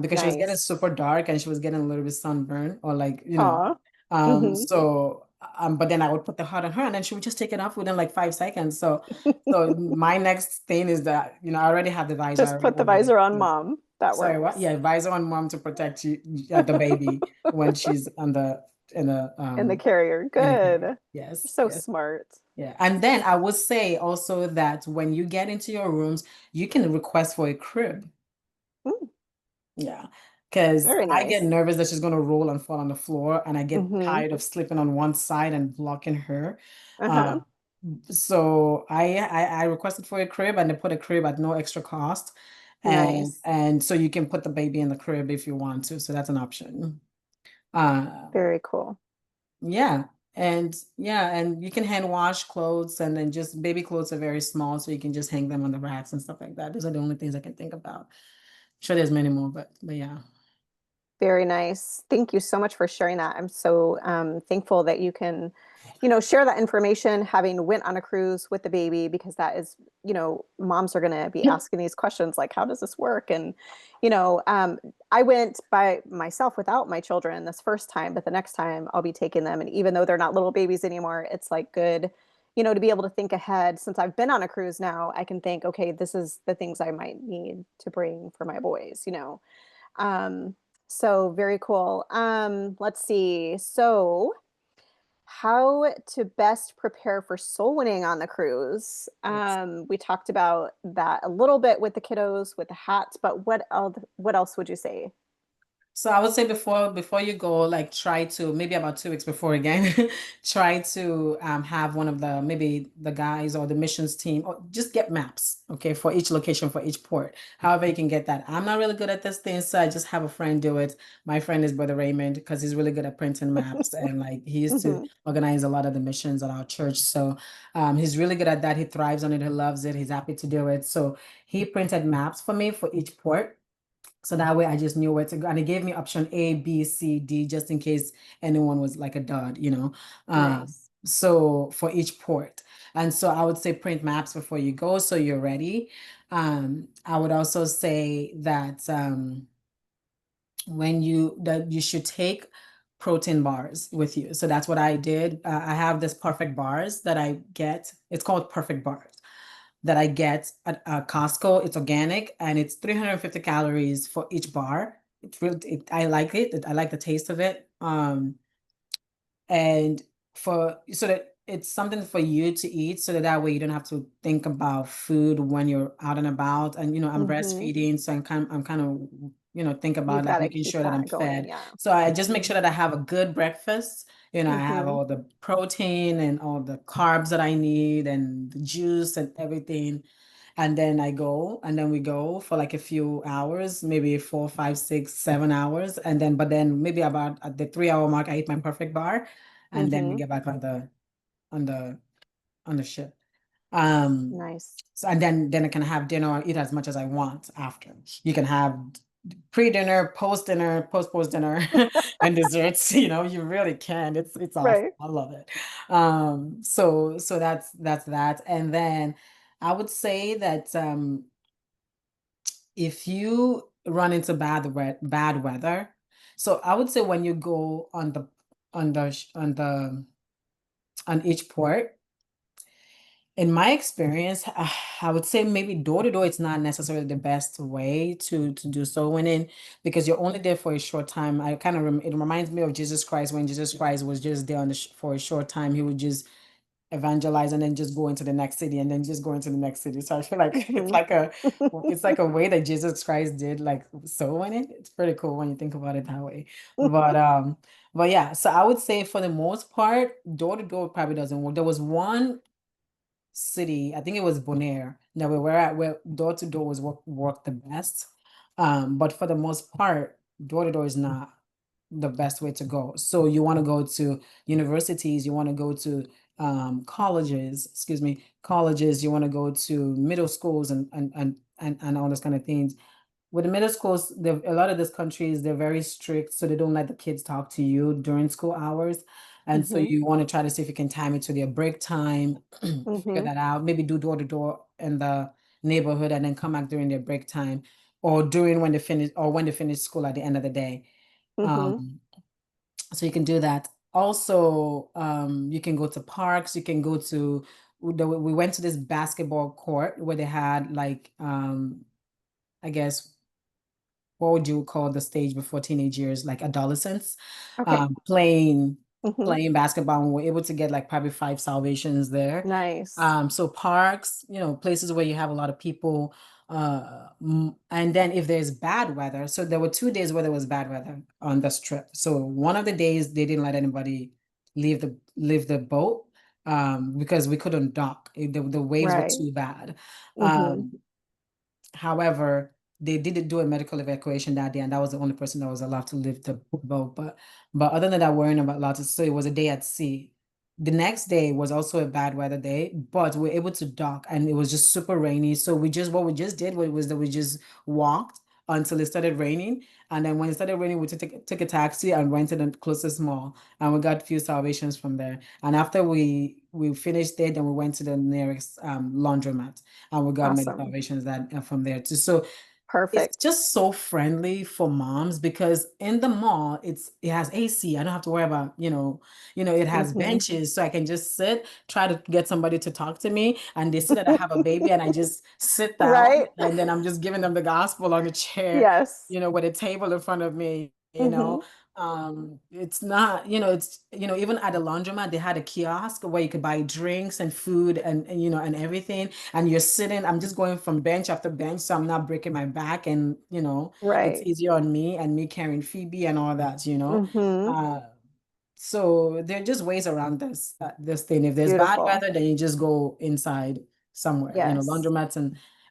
because she was getting Nice. super dark and she was getting a little bit sunburned or like, Aw. Mm-hmm. but then I would put the hat on her and then she would just take it off within like 5 seconds. So my next thing is that, I already have the visor, I Just already put the ordered it. visor on So mom. That sorry, what? works. Yeah, visor on mom to protect you, the baby when she's on the In the carrier. in the carrier. Good. Yes, So yes, smart. yeah. And then I would say also that when you get into your rooms, you can request for a crib. Mm, Yeah. Because very I get nice. nervous that she's gonna roll and fall on the floor, and I get Mm-hmm. tired of sleeping on one side and blocking her. Uh-huh. Um, So I requested for a crib and they put a crib at no extra cost. Nice. And so you can put the baby in the crib if you want to. So that's an option. Uh Very cool. yeah. And you can hand wash clothes and then just baby clothes are very small, so you can just hang them on the racks and stuff like that. Those are the only things I can think about. Sure there's many more, but yeah. Very nice. Thank you so much for sharing that. I'm so thankful that you can, share that information having went on a cruise with the baby because that is, moms are going to be asking these questions like, how does this work? And, you know, um, I went by myself without my children this first time, but the next time I'll be taking them. And even though they're not little babies anymore, it's like good, to be able to think ahead. Since I've been on a cruise now, I can think, okay, this is the things I might need to bring for my boys. Um, so very cool. Let's see. So, how to best prepare for soul winning on the cruise? We talked about that a little bit with the kiddos, with the hats, but what else would you say? So I would say before you go, like try to maybe about 2 weeks before again, try to have one of the maybe the guys or the missions team or just get maps, okay, for each location for each port. However, you can get that. I'm not really good at this thing, so I just have a friend do it. My friend is Brother Raymond because he's really good at printing maps and like he used to Hmm. organize a lot of the missions at our church. So he's really good at that. He thrives on it. He loves it. He's happy to do it. So he printed maps for me for each port. So that way I just knew where to go. And it gave me option A, B, C, D, just in case anyone was like a dud. Nice. So for each port. And so I would say print maps before you go so you're ready. I would also say that that you should take protein bars with you. So that's what I did. I have this perfect bars that I get. It's called perfect bars that I get at Costco. It's organic and it's 350 calories for each bar. I like it. I like the taste of it. And for so that it's something for you to eat so that way you don't have to think about food when you're out and about. And I'm Hmm. breastfeeding, so I'm kind of think about You've like got to making keep sure that I'm that going. fed. Yeah. So I just make sure that I have a good breakfast. I have Hmm. all the protein and all the carbs that I need and the juice and everything. And then we go for like a few hours, maybe 4, 5, 6, 7 hours. But then maybe about at the 3 hour mark, I eat my perfect bar. And then we Hmm. get back on the on the ship. Um, Nice. so and then I can have dinner or eat as much as I want after. You can have pre-dinner, post-dinner, post-dinner, and desserts. You really can. It's awesome. Right. I love it. So that's that. And then I would say that if you run into bad weather, so I would say when you go on each port, in my experience, I would say maybe door to door, it's not necessarily the best way to do so winning because you're only there for a short time. It reminds me of Jesus Christ when Jesus Christ was just there for a short time. He would just evangelize and then just go into the next city and then just go into the next city. So I feel like it's Hmm. like a way that Jesus Christ did like so winning. It's pretty cool when you think about it that way. But yeah, so I would say for the most part, door to door probably doesn't work. There was one city, I think it was Bonaire, that we were at where door to door was work the best. But for the most part, door to door is not the best way to go. So you want to go to universities, you want to go to colleges, you want to go to middle schools and all those kind of things. With the middle schools, a lot of these countries, they're very strict, so they don't let the kids talk to you during school hours. And so Hmm. you want to try to see if you can time it to their break time, figure Hmm. that out, maybe do door to door in the neighborhood and then come back during their break time or during when they finish school at the end of the day. Hmm. Um, so you can do that. Also, you can go to parks, you can go to we went to this basketball court where they had like I guess what would you call the stage before teenage years, like adolescents, Okay. playing Hmm. playing basketball, and we're able to get like probably 5 salvations there. Nice. So parks, places where you have a lot of people. And then if there's bad weather, so there were 2 days where there was bad weather on this trip. So one of the days they didn't let anybody leave the boat. because we couldn't dock. The waves were Right. too bad. Hmm. Um, However, they did do a medical evacuation that day, and that was the only person that was allowed to leave the boat. But other than that, we weren't allowed to. So it was a day at sea. The next day was also a bad weather day, but we were able to dock, and it was just super rainy. So what we just did was that we just walked until it started raining, and then when it started raining, we took a taxi and went to the closest mall, and we got a few salvations from there. And after we finished it, then we went to the nearest laundromat and we got many Awesome. salvations that from there too. So it's Perfect. just so friendly for moms because in the mall it has AC. I don't have to worry about, it has Hmm. benches so I can just sit, try to get somebody to talk to me, and they see that I have a baby and I just sit down Right. and then I'm just giving them the gospel on the chair, Yes. with a table in front of me, Hmm. it's not, it's, even at the laundromat, they had a kiosk where you could buy drinks and food and everything. And you're sitting, I'm just going from bench after bench, so I'm not breaking my back. And, it's Right. easier on me and me carrying Phoebe and all that. Hmm. Uh, so there are just ways around this thing. If there's bad Beautiful. weather, then you just go inside somewhere, Yes. laundromats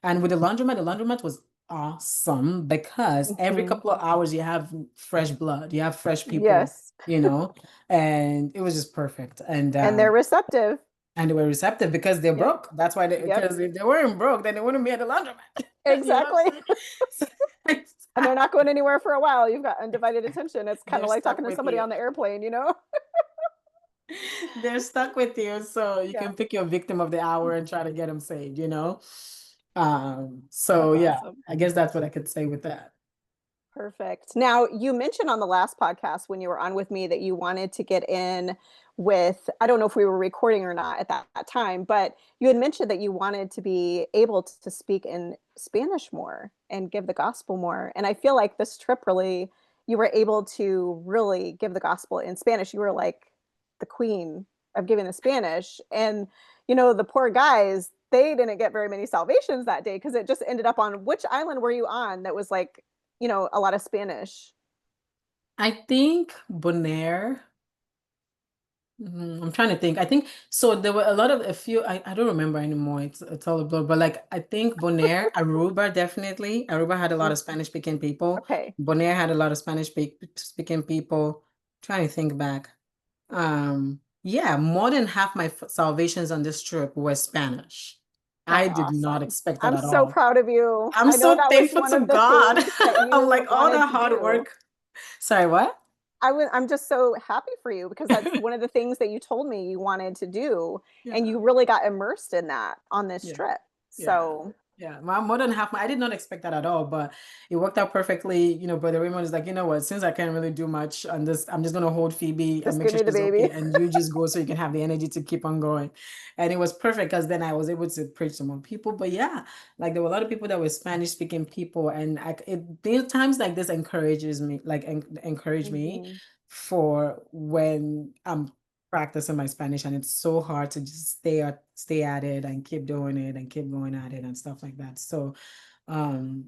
and with the laundromat was awesome because every Hmm. couple of hours you have fresh blood, you have fresh people, Yes. and it was just perfect. And they're receptive. And they were receptive because they're Yep. broke. That's why Yep. because if they weren't broke, then they wouldn't be at the laundromat. You know what Exactly. I'm And they're saying? not going anywhere for a while. You've got undivided attention. It's kind They're of like stuck talking to with somebody you. on the airplane, you know? They're stuck with you, so you Yeah. can pick your victim of the hour and try to get them saved. So That's yeah, awesome. I guess that's what I could say with that. Perfect. Now, you mentioned on the last podcast when you were on with me that you wanted to get in with, I don't know if we were recording or not at that time, but you had mentioned that you wanted to be able to speak in Spanish more and give the gospel more. And I feel like this trip really, you were able to really give the gospel in Spanish. You were like the queen of giving the Spanish. And, the poor guys, they didn't get very many salvations that day because it just ended up on which island were you on that was like a lot of Spanish. I think Bonaire. I'm trying to think. I think so. There were a few. I don't remember anymore. It's all a blur. But like I think Bonaire, Aruba, definitely. Aruba had a lot Mm, of Spanish speaking people. okay. Bonaire had a lot of speaking people. Trying to think back. Yeah, more than half my salvations on this trip were Spanish. I That's did not awesome. expect that I'm at so all. proud of you. I'm I know so that was thankful one to of the God. things that I'm you like all wanted the to hard do. work. Sorry, what? I'm just so happy for you because that's one of the things that you told me you wanted to do, and Yeah, you really got immersed in that on this yeah. trip. Yeah. So, Yeah. More than half I did not expect that at all, but it worked out perfectly. Brother Raymond is like, you know what, since I can't really do much on this, I'm just gonna hold Phoebe and just make give sure me the she's okay. baby. And you just go so you can have the energy to keep on going. And it was perfect because then I was able to preach to more people. But yeah, like there were a lot of people that were Spanish speaking people. And there's times like this encourages me, like encourage me Hmm. for when I'm practicing my Spanish, and it's so hard to just stay at it and keep doing it and keep going at it and stuff like that. Um,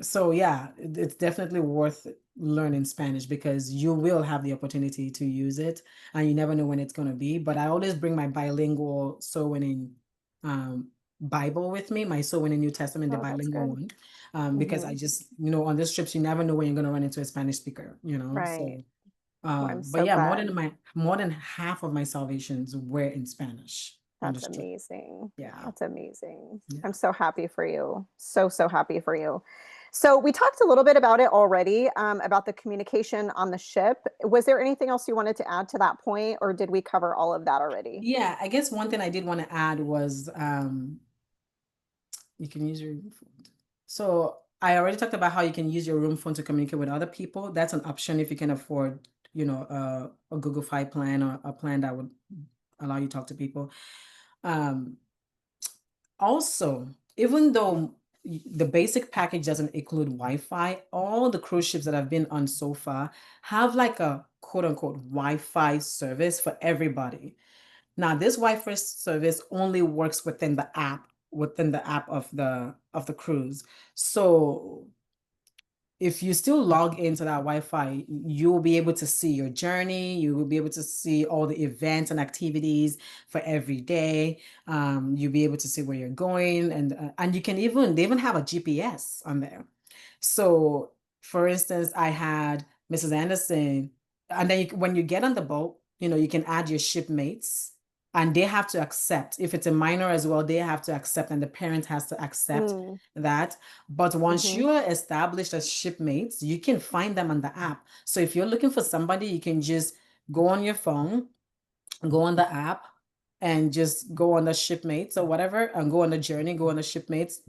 so yeah, it's definitely worth learning Spanish because you will have the opportunity to use it and you never know when it's going to be. But I always bring my bilingual soul winning um Bible with me, my soul winning New Testament, the Oh, that's bilingual good. one. Because Hmm. I just, on these trips, you never know when you're going to run into a Spanish speaker. Right. So Well, I'm but so yeah, glad. more than half of my salvations were in Spanish on That's this trip. amazing. Yeah. That's amazing. Yeah. I'm so happy for you. So, so happy for you. So, we talked a little bit about it already, about the communication on the ship. Was there anything else you wanted to add to that point, or did we cover all of that already? Yeah, I guess one thing I did want to add was you can use your room phone. So I already talked about how you can use your room phone to communicate with other people. That's an option if you can afford, a Google Fi plan or a plan that would allow you to talk to people. Um, Also, even though the basic package doesn't include Wi-Fi, all the cruise ships that I've been on so far have like a quote unquote Wi-Fi service for everybody. Now, this Wi-Fi service only works within the app of the cruise. So if you still log into that Wi-Fi, you will be able to see your journey. You will be able to see all the events and activities for every day. You'll be able to see where you're going, and you can even they even have a GPS on there. So, for instance, I had Mrs. Anderson, and then when you get on the boat, you can add your shipmates, and they have to accept. If it's a minor as well, they have to accept, and the parent has to accept Mm, that. But once hmm. you are established as shipmates, you can find them on the app. So if you're looking for somebody, you can just go on your phone, go on the app, and just go on the shipmates or whatever, and go on the journey, go on the shipmates,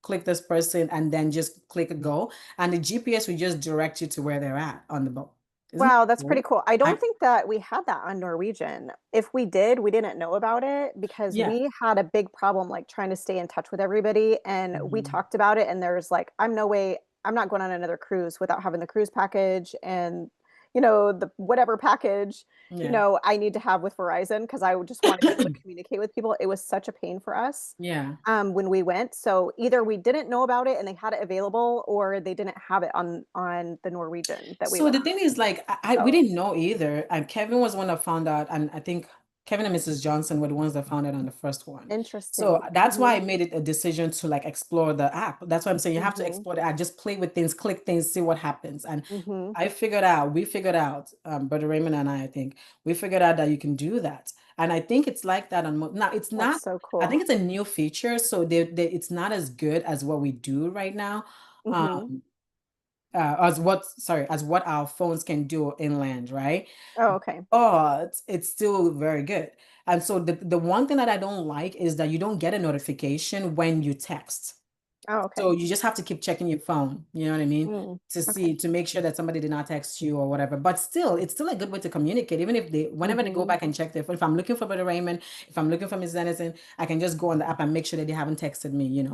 click this person, and then just click go. And the GPS will just direct you to where they're at on the boat. Isn't Wow, that that's pretty cool? cool. I don't I, think that we had that on Norwegian. If we did, we didn't know about it because yeah. we had a big problem like trying to stay in touch with everybody. And we Mhm. talked about it, and there's like, I'm no way, I'm not going on another cruise without having the cruise package and, the whatever package, Yeah. I need to have with Verizon because I just want to be able to communicate with people. It was such a pain for us Yeah. when we went. So either we didn't know about it and they had it available, or they didn't have it on the Norwegian that we So went the on. thing is, like, we So didn't know either, and Kevin was one that found out, and I think Kevin and Mrs. Johnson were the ones that found out on the first one. So interesting. that's why Hmm. I made it a decision to like explore the app. That's why I'm saying you have to Hmm. explore the app. Just play with things, click things, see what happens. And Hmm. we figured out, Brother Raymond and I think we figured out that you can do that. And I think it's like that on now. It's That's not. so I cool. think it's a new feature, so it's not as good as what we do right now. Hmm. Um, as what our phones can do inland, right? Oh, okay. But it's still very good. And so the one thing that I don't like is that you don't get a notification when you text. Oh, So okay. you just have to keep checking your phone, you know what I mean? Mm, To okay. see, to make sure that somebody did not text you or whatever. But still, it's still a good way to communicate. Even if whenever they go Hmm. back and check their phone, if I'm looking for Brother Raymond, if I'm looking for Miss Dennison, I can just go on the app and make sure that they haven't texted me.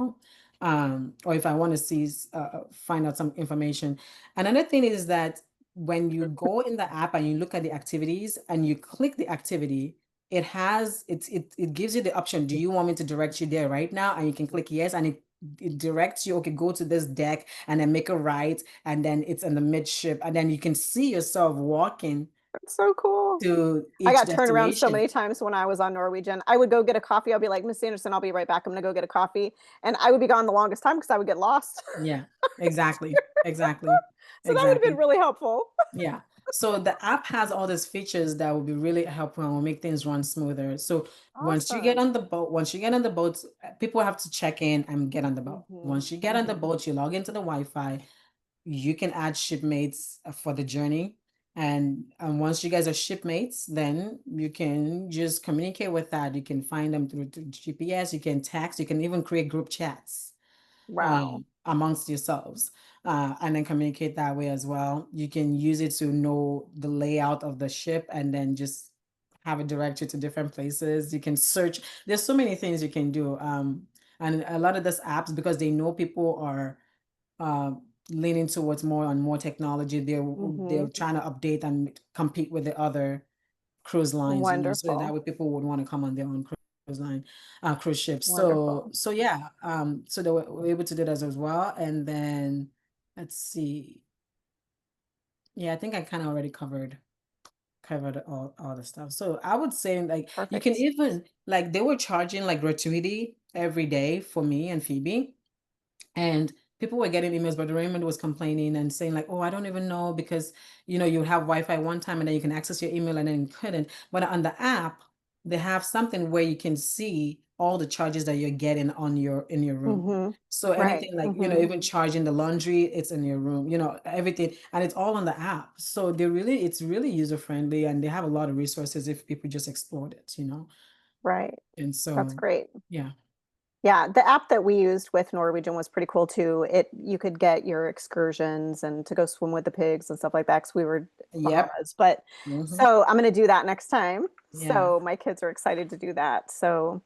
Or if I want to find out some information. Another thing is that when you go in the app and you look at the activities and you click the activity, it gives you the option. Do you want me to direct you there right now? And you can click yes, and it directs you, okay, go to this deck and then make a right, and then it's in the midship, and then you can see yourself walking That's so cool. to I each got turned around so destination. many times when I was on Norwegian. I would go get a coffee. I'll be like, Miss Anderson, I'll be right back. I'm gonna go get a coffee. And I would be gone the longest time because I would get lost. Yeah, exactly, exactly, So that would have been exactly. really helpful. Yeah. So the app has all these features that will be really helpful and will make things run smoother. So Awesome. once you get on the boat, people have to check in and get on the boat. Hmm. Once you get on the Hmm. boat, you log into the Wi-Fi, you can add shipmates for the journey. And once you guys are shipmates, then you can just communicate with that. You can find them through GPS, you can text, you can even create group chats Wow. amongst yourselves, and then communicate that way as well. You can use it to know the layout of the ship and then just have it direct you to different places. You can search. There's so many things you can do. And a lot of these apps, because they know people are uh, leaning towards more technology. They're Hmm. trying to update and compete with the other cruise lines, so that Wonderful. way people would want to come on their own cruise line, cruise ships. So Wonderful. so yeah, so they were able to do that as well. And then let's see, yeah, I think I kind of already covered all the stuff. So I would say like you can Perfect. even like they were charging like gratuity every day for me and Phoebe. And people were getting emails, but Raymond was complaining and saying, like, oh, I don't even know because, you have Wi-Fi one time and then you can access your email and then you couldn't. But on the app, they have something where you can see all the charges that you're getting in your room. Hmm. So Right. anything like, Hmm. even charging the laundry, it's in your room, everything. And it's all on the app. So it's really user friendly, and they have a lot of resources if people just explored it. Right. And That's so, great. yeah. Yeah, the app that we used with Norwegian was pretty cool too. You could get your excursions and to go swim with the pigs and stuff like that because we were Yep. Bahamas. But Hmm. so I'm going to do that next time. Yeah. So my kids are excited to do that. So,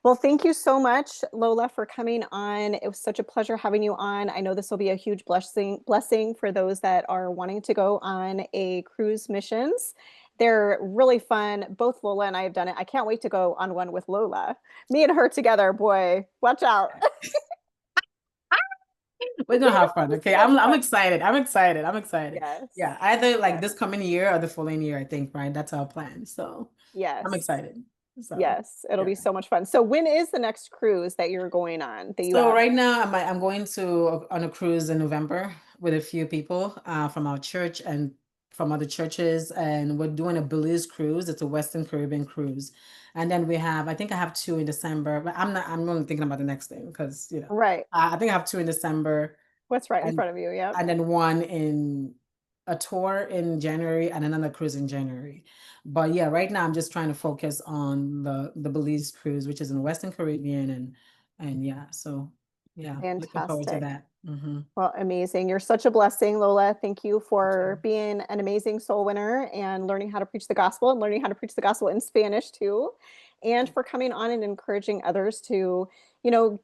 well, thank you so much, Lola, for coming on. It was such a pleasure having you on. I know this will be a huge blessing for those that are wanting to go on a cruise missions. They're really fun. Both Lola and I have done it. I can't wait to go on one with Lola. Me and her together, boy, watch out. We're gonna have fun. Okay. So I'm fun. excited. I'm excited. I'm excited. Yes. Yeah. Either like Yes. this coming year or the following year, I think, right? That's our plan. So I'm Yes. excited. So Yes. It'll yeah. be so much fun. So when is the next cruise that you're going on that you So have? right now I'm going to on a cruise in November with a few people from our church and from other churches, and we're doing a Belize cruise. It's a Western Caribbean cruise, and then we have I think I have two in December, but I'm only thinking about the next thing because Right. I think I have two in December, What's right in and front of you? Yep. and then one in a tour in January and another cruise in January. But yeah, right now I'm just trying to focus on the Belize cruise, which is in the Western Caribbean, and yeah, so yeah, looking forward to Fantastic. that. Hmm. Well, amazing. You're such a blessing, Lola. Thank you Thank you. for being an amazing soul winner and learning how to preach the gospel and learning how to preach the gospel in Spanish too. And for coming on and encouraging others to,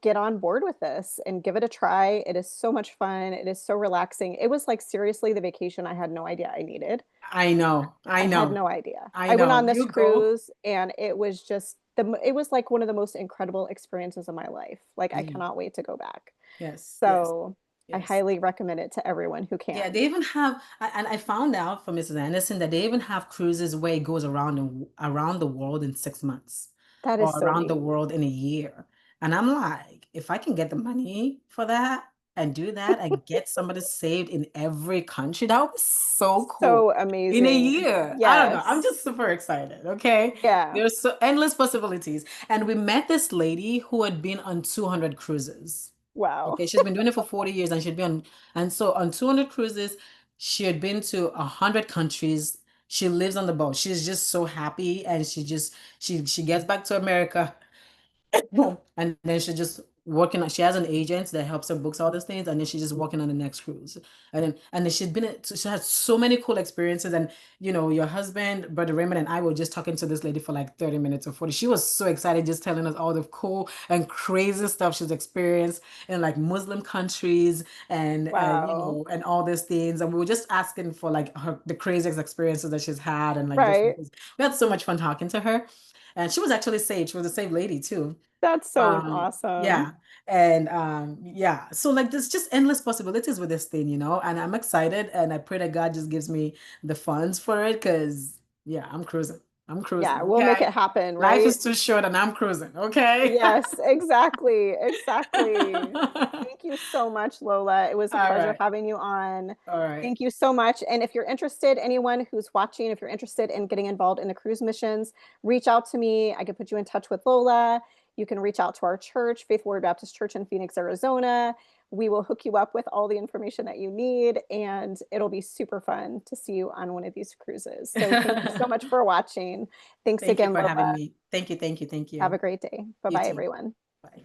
get on board with this and give it a try. It is so much fun. It is so relaxing. It was like seriously the vacation I had no idea I needed. I know, I I had know, no idea. I I went know. on this You go. cruise and it was just it was like one of the most incredible experiences of my life. Like I Yeah. cannot wait to go back. Yes, yes, So I yes. highly recommend it to everyone who Yeah, can. they even have, and I found out from Mrs. Anderson that they even have cruises where it goes around the world in 6 months That or is so around the neat. world in a year. And I'm like, if I can get the money for that and do that and get somebody saved in every country, that would be so cool. So In a amazing. year. I don't know. I'm Yes. just super excited. Okay. Yeah. There's so endless possibilities. And we met this lady who had been on 200 cruises. Wow. Okay, she's been doing it for 40 years and she'd be on, and so on 200 cruises, she had been to 100 countries. She lives on the boat. She's just so happy and she gets back to America and then she just working on, she has an agent that helps her books all these things, and then she's just working on the next cruise. And then she had so many cool experiences. And your husband, Brother Raymond, and I were just talking to this lady for like 30 minutes or 40. She was so excited just telling us all the cool and crazy stuff she's experienced in like Muslim countries and Wow. and all these things. And we were just asking for like the craziest experiences that she's had and like different Right. things. We had so much fun talking to her. And she was actually saved. She was a saved lady too. That's so awesome. Yeah. And yeah. So like there's just endless possibilities with this thing. And I'm excited and I pray that God just gives me the funds for it because yeah, I'm cruising. I'm cruising. Yeah, we'll make Okay. it happen, Life right? is too short and I'm cruising. Okay. Yes, exactly. Exactly. Thank you so much, Lola. It was a All pleasure right. having you on. All right. Thank you so much. And if you're interested, anyone who's watching, if you're interested in getting involved in the cruise missions, reach out to me. I can put you in touch with Lola. You can reach out to our church, Faithful Word Baptist Church in Phoenix, Arizona. We will hook you up with all the information that you need, and it'll be super fun to see you on one of these cruises. So thank you so much for watching. Thanks Thank you again, for having Lola. me. Thank you. Thank you. Thank Have you. a great day. Bye You bye, too. everyone. Bye.